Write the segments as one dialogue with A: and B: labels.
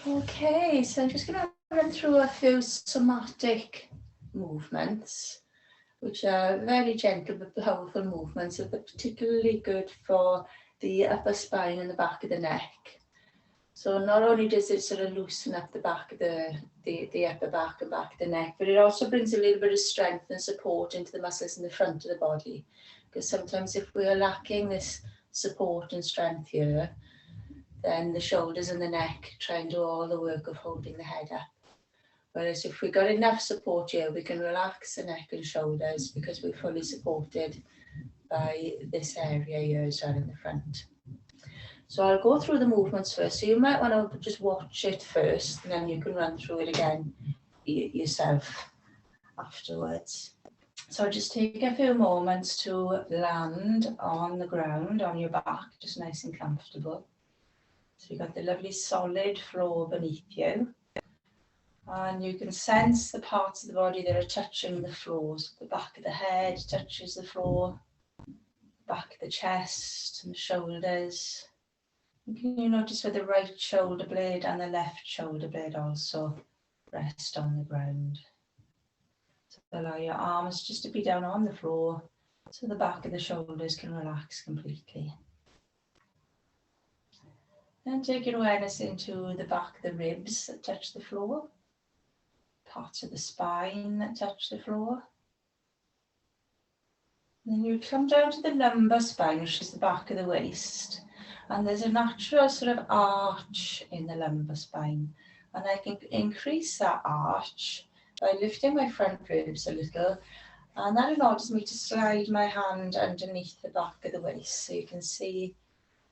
A: Okay, so I'm just going to run through a few somatic movements, which are very gentle but powerful movements that are particularly good for the upper spine and the back of the neck. So not only does it sort of loosen up the back of the upper back and back of the neck, but it also brings a little bit of strength and support into the muscles in the front of the body. Because sometimes if we are lacking this support and strength here, then the shoulders and the neck try and do all the work of holding the head up. Whereas if we've got enough support here, we can relax the neck and shoulders because we're fully supported by this area here as well in the front. So I'll go through the movements first. So you might want to just watch it first, and then you can run through it again yourself afterwards. So just take a few moments to land on the ground, on your back, just nice and comfortable. So you've got the lovely solid floor beneath you. And you can sense the parts of the body that are touching the floor. So the back of the head touches the floor, back of the chest and the shoulders. And can you notice where the right shoulder blade and the left shoulder blade also rest on the ground? So allow your arms just to be down on the floor so the back of the shoulders can relax completely. And take your awareness into the back of the ribs that touch the floor, parts of the spine that touch the floor. And then you come down to the lumbar spine, which is the back of the waist. And there's a natural sort of arch in the lumbar spine. And I can increase that arch by lifting my front ribs a little. And that allows me to slide my hand underneath the back of the waist. So you can see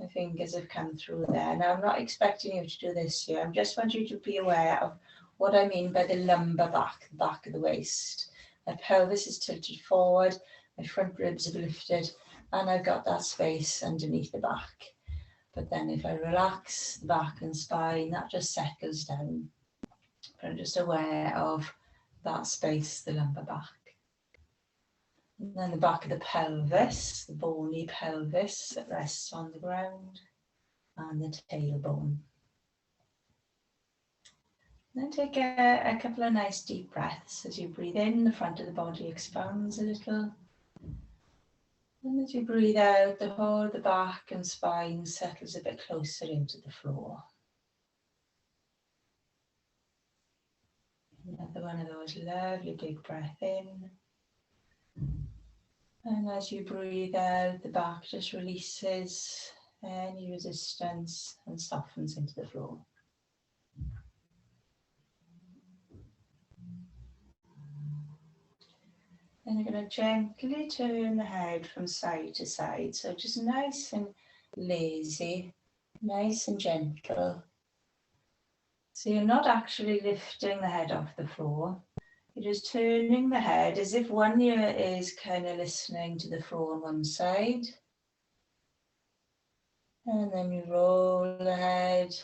A: my fingers have come through there. Now I'm not expecting you to do this here. I just want you to be aware of what I mean by the lumbar back, the back of the waist. My pelvis is tilted forward, my front ribs have lifted, and I've got that space underneath the back. But then if I relax the back and spine, that just settles down. But I'm just aware of that space, the lumbar back. And then the back of the pelvis, the bony pelvis that rests on the ground, and the tailbone. Then take a couple of nice deep breaths. As you breathe in, the front of the body expands a little. And as you breathe out, the whole of the back and spine settles a bit closer into the floor. Another one of those lovely big breaths in. And as you breathe out, the back just releases any resistance and softens into the floor. Then you're going to gently turn the head from side to side. So just nice and lazy, nice and gentle. So you're not actually lifting the head off the floor. You're just turning the head as if one ear is kind of listening to the floor on one side. And then you roll the head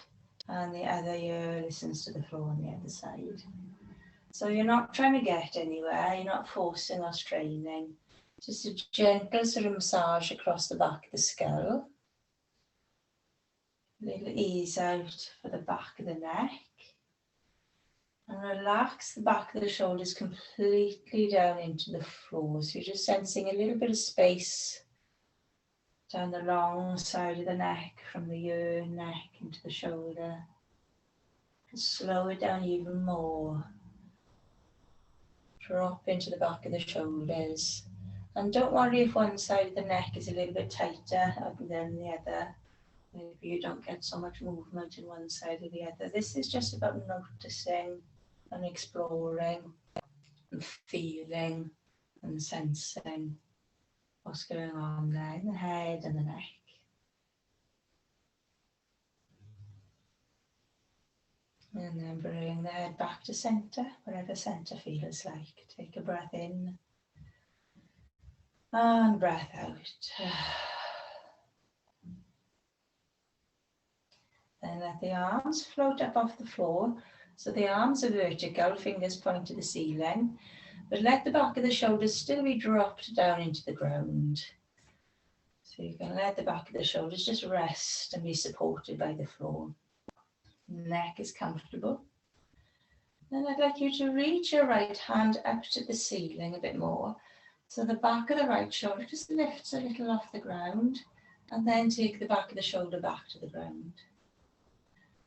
A: and the other ear listens to the floor on the other side. So you're not trying to get anywhere, you're not forcing or straining. Just a gentle sort of massage across the back of the skull. A little ease out for the back of the neck. And relax the back of the shoulders completely down into the floor. So you're just sensing a little bit of space down the long side of the neck, from the ear, neck into the shoulder. And slow it down even more. Drop into the back of the shoulders. And don't worry if one side of the neck is a little bit tighter than the other. Maybe you don't get so much movement in one side or the other. This is just about noticing and exploring and feeling and sensing what's going on there in the head and the neck. And then bring the head back to center, wherever center feels like. Take a breath in and breath out. Then let the arms float up off the floor. So the arms are vertical, fingers point to the ceiling, but let the back of the shoulders still be dropped down into the ground. So you can let the back of the shoulders just rest and be supported by the floor. neck is comfortable. Then I'd like you to reach your right hand up to the ceiling a bit more. So the back of the right shoulder just lifts a little off the ground, and then take the back of the shoulder back to the ground.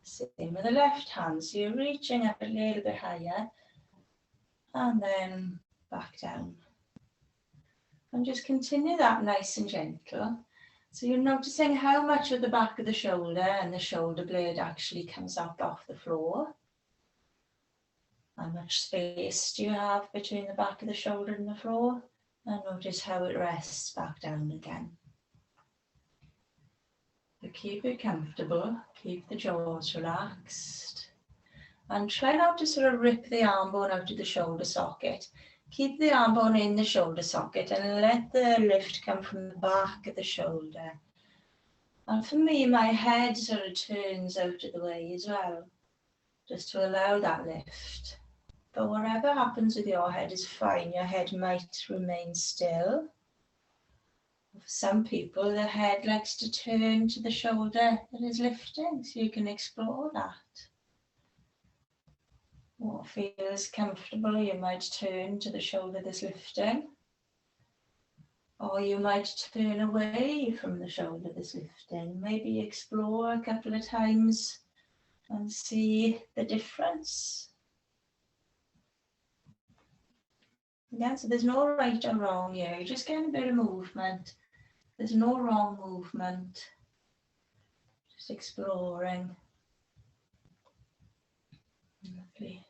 A: Same with the left hand, so you're reaching up a little bit higher, and then back down. And just continue that nice and gentle. So you're noticing how much of the back of the shoulder and the shoulder blade actually comes up off the floor. How much space do you have between the back of the shoulder and the floor? And notice how it rests back down again. So keep it comfortable, keep the jaws relaxed. And try not to sort of rip the arm bone out of the shoulder socket. Keep the arm bone in the shoulder socket and let the lift come from the back of the shoulder. And for me, my head sort of turns out of the way as well, just to allow that lift. But whatever happens with your head is fine. Your head might remain still. For some people, the head likes to turn to the shoulder that is lifting, so you can explore that. What feels comfortable, you might turn to the shoulder that's lifting, or you might turn away from the shoulder that's lifting. Maybe explore a couple of times and see the difference. Yeah, so there's no right or wrong here, you're just getting a bit of movement. There's no wrong movement, just exploring. Lovely.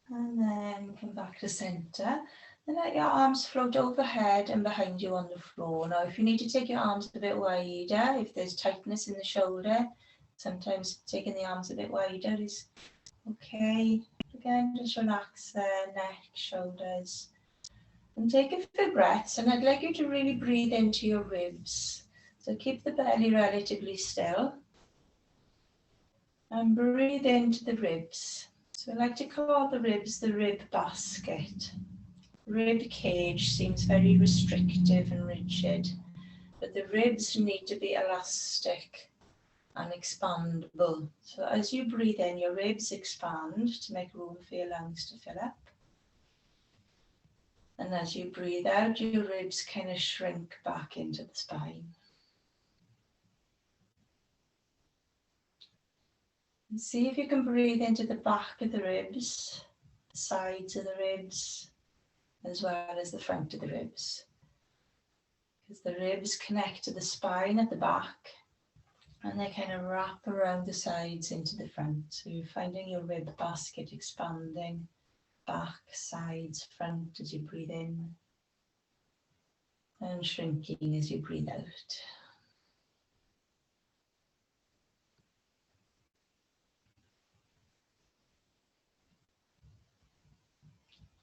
A: And then come back to center. Then let your arms float overhead and behind you on the floor. Now, if you need to take your arms a bit wider, if there's tightness in the shoulder, sometimes taking the arms a bit wider is okay. Again, just relax the neck, shoulders. And take a few breaths, and I'd like you to really breathe into your ribs. So keep the belly relatively still. And breathe into the ribs. So I like to call the ribs the rib basket. Rib cage seems very restrictive and rigid, but the ribs need to be elastic and expandable. So as you breathe in, your ribs expand to make room for your lungs to fill up. And as you breathe out, your ribs kind of shrink back into the spine. And see if you can breathe into the back of the ribs, the sides of the ribs, as well as the front of the ribs. Because the ribs connect to the spine at the back, and they kind of wrap around the sides into the front. So you're finding your rib basket expanding, back, sides, front as you breathe in, and shrinking as you breathe out.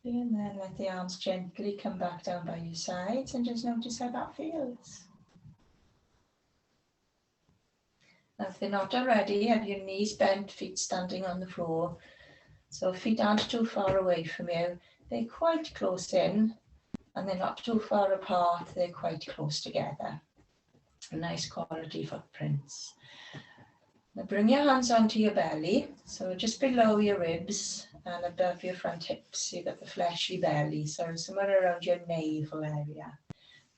A: And then let the arms gently come back down by your sides and just notice how that feels. Now if they're not already, have your knees bent, feet standing on the floor. So feet aren't too far away from you. They're quite close in, and they're not too far apart. They're quite close together. A nice quality footprints. Now bring your hands onto your belly, so just below your ribs and above your front hips. You've got the fleshy belly, so somewhere around your navel area.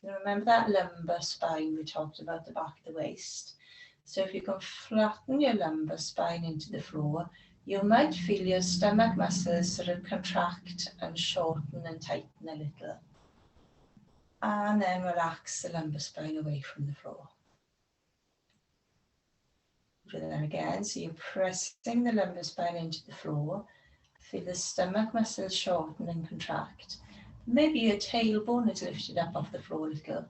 A: And remember that lumbar spine we talked about, the back of the waist. So if you can flatten your lumbar spine into the floor, you might feel your stomach muscles sort of contract and shorten and tighten a little. And then relax the lumbar spine away from the floor. Do that again. So you're pressing the lumbar spine into the floor. Feel the stomach muscles shorten and contract. Maybe your tailbone is lifted up off the floor a little.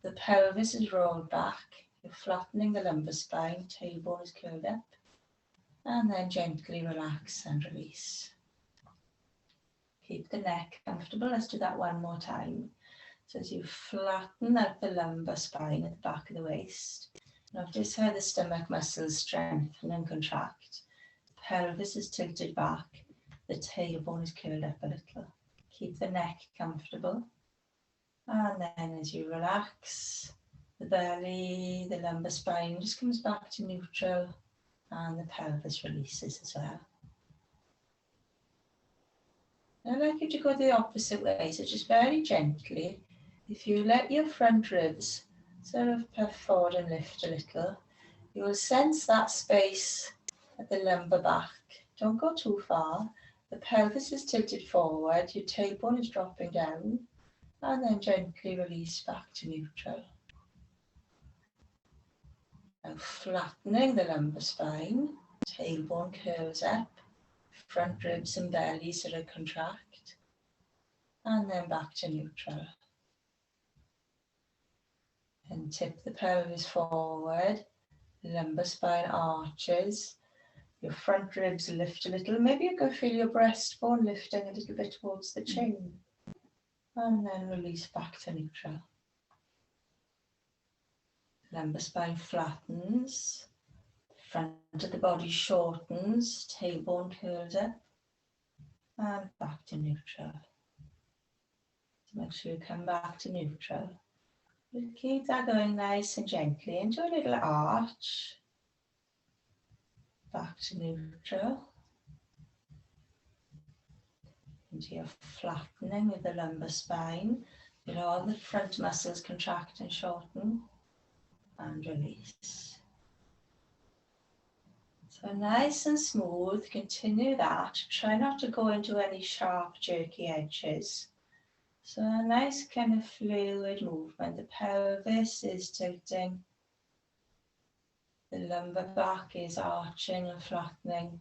A: The pelvis is rolled back. You're flattening the lumbar spine. Tailbone is curled up. And then gently relax and release. Keep the neck comfortable. Let's do that one more time. So as you flatten out the lumbar spine at the back of the waist, notice how the stomach muscles strengthen and contract. The pelvis is tilted back. The tailbone is curled up a little. Keep the neck comfortable. And then as you relax, the belly, the lumbar spine just comes back to neutral, and the pelvis releases as well. I'd like you to go the opposite way, so just very gently, if you let your front ribs sort of puff forward and lift a little, you will sense that space at the lumbar back. Don't go too far. The pelvis is tilted forward, your tailbone is dropping down, and then gently release back to neutral. Now flattening the lumbar spine, tailbone curls up, front ribs and belly sort of contract, and then back to neutral. And tip the pelvis forward, lumbar spine arches, your front ribs lift a little. Maybe you can feel your breastbone lifting a little bit towards the chin. And then release back to neutral. Lumbar spine flattens, front of the body shortens, tailbone curls up, and back to neutral. So make sure you come back to neutral. We'll keep that going nice and gently into a little arch. Back to neutral. Into your flattening with the lumbar spine. Feel all the front muscles contract and shorten. And release. So nice and smooth, continue that. Try not to go into any sharp, jerky edges. So a nice kind of fluid movement. The pelvis is tilting. The lumbar back is arching and flattening.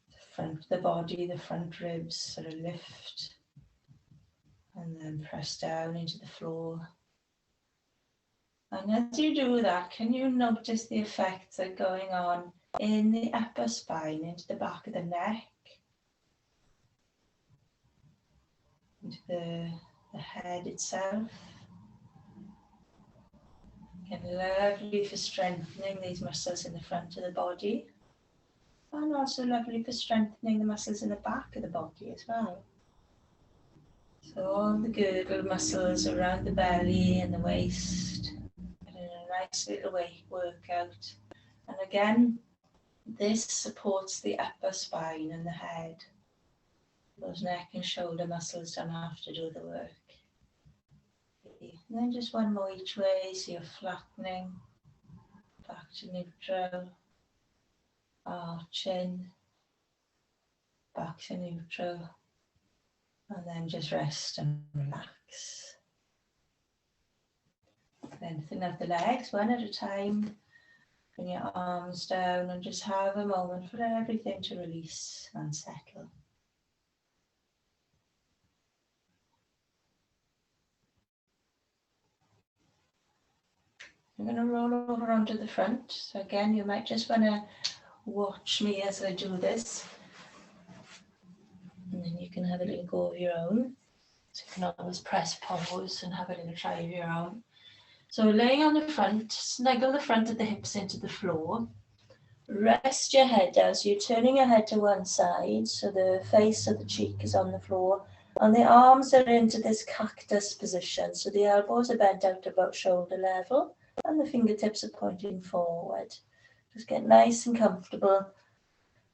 A: The front of the body, the front ribs sort of lift. And then press down into the floor. And as you do that, can you notice the effects that are going on in the upper spine, into the back of the neck, into the head itself? Again, lovely for strengthening these muscles in the front of the body, and also lovely for strengthening the muscles in the back of the body as well. So all the girdle muscles around the belly and the waist. Nice little workout, and again this supports the upper spine and the head. Those neck and shoulder muscles don't have to do the work. And then just one more each way, so you're flattening back to neutral, arching back to neutral, and then just rest and relax. Lengthen up the legs one at a time. Bring your arms down and just have a moment for everything to release and settle. I'm going to roll over onto the front. So again, you might just want to watch me as I do this. And then you can have a little go of your own. So you can always press pause and have a little try of your own. So laying on the front, snuggle the front of the hips into the floor. Rest your head down, so you're turning your head to one side, so the face of the cheek is on the floor, and the arms are into this cactus position, so the elbows are bent out about shoulder level, and the fingertips are pointing forward. Just get nice and comfortable,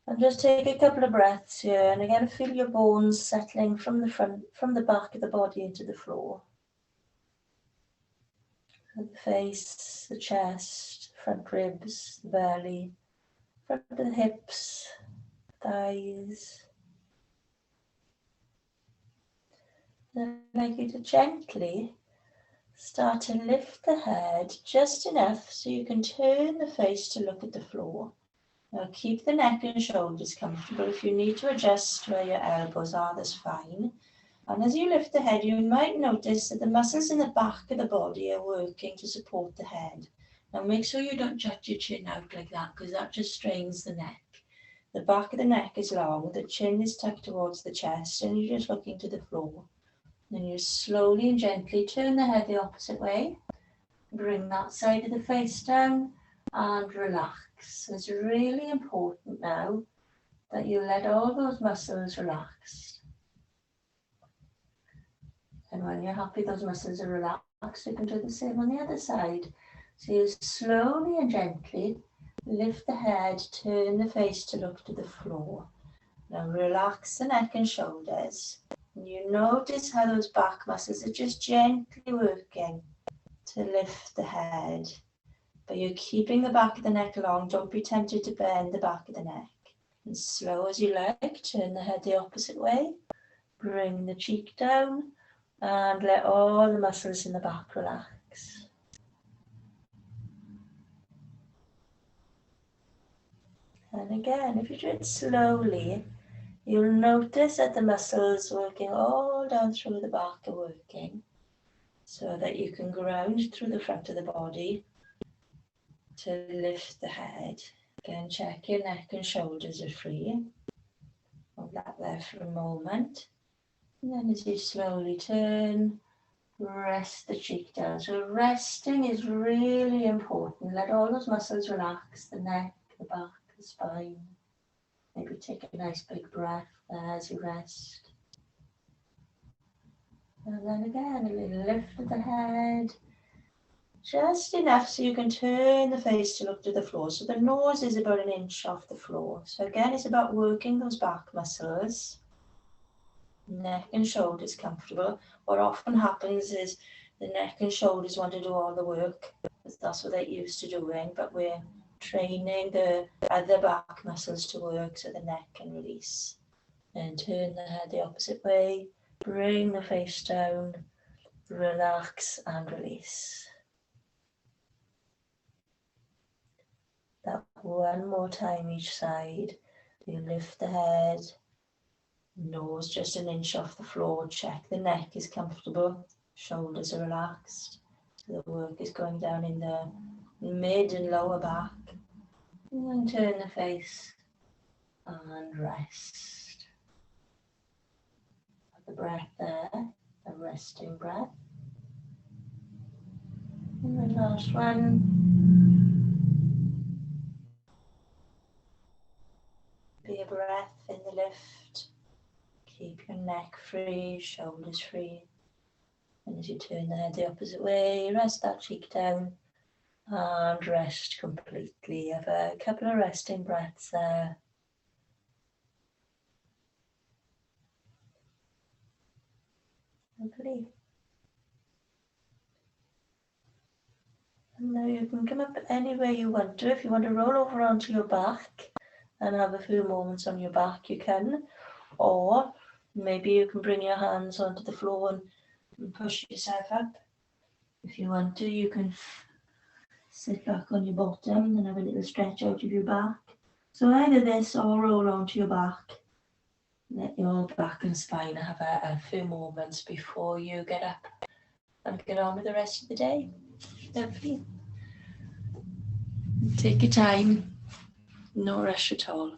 A: and just take a couple of breaths here, and again feel your bones settling from the front, from the back of the body into the floor. The face, the chest, front ribs, the belly, front of the hips, thighs. I'd like you to gently start to lift the head just enough so you can turn the face to look at the floor. Now keep the neck and shoulders comfortable. If you need to adjust where your elbows are, that's fine. And as you lift the head, you might notice that the muscles in the back of the body are working to support the head. Now make sure you don't jut your chin out like that, because that just strains the neck. The back of the neck is long, the chin is tucked towards the chest, and you're just looking to the floor. Then you slowly and gently turn the head the opposite way. Bring that side of the face down and relax. So it's really important now that you let all those muscles relax. And when you're happy, those muscles are relaxed, you can do the same on the other side. So you slowly and gently lift the head, turn the face to look to the floor. Now relax the neck and shoulders. And you notice how those back muscles are just gently working to lift the head. But you're keeping the back of the neck long. Don't be tempted to bend the back of the neck. And slow as you like, turn the head the opposite way. Bring the cheek down and let all the muscles in the back relax. And again, if you do it slowly, you'll notice that the muscles working all down through the back are working, so that you can ground through the front of the body to lift the head. Again, check your neck and shoulders are free. Hold that there for a moment. And then as you slowly turn, rest the cheek down. So resting is really important. Let all those muscles relax, the neck, the back, the spine. Maybe take a nice big breath there as you rest. And then again, a little lift of the head. Just enough so you can turn the face to look to the floor. So the nose is about 1 inch off the floor. So again, it's about working those back muscles. Neck and shoulders comfortable. What often happens is the neck and shoulders want to do all the work, because that's what they're used to doing, but we're training the other back muscles to work so the neck can release. And turn the head the opposite way, bring the face down, relax and release. That one more time each side. You lift the head, nose just 1 inch off the floor, check the neck is comfortable, shoulders are relaxed. So the work is going down in the mid and lower back. And then turn the face and rest. Have the breath there, a resting breath. And the last one. Be a breath in the lift. Keep your neck free, shoulders free. And as you turn the head the opposite way, rest that cheek down and rest completely. Have a couple of resting breaths there. Lovely. And now you can come up any way you want to. If you want to roll over onto your back and have a few moments on your back, you can. Or maybe you can bring your hands onto the floor and push yourself up. If you want to, you can sit back on your bottom and have a little stretch out of your back. So either this or roll onto your back. Let your back and spine have a few moments before you get up and get on with the rest of the day. Lovely. Take your time, no rush at all.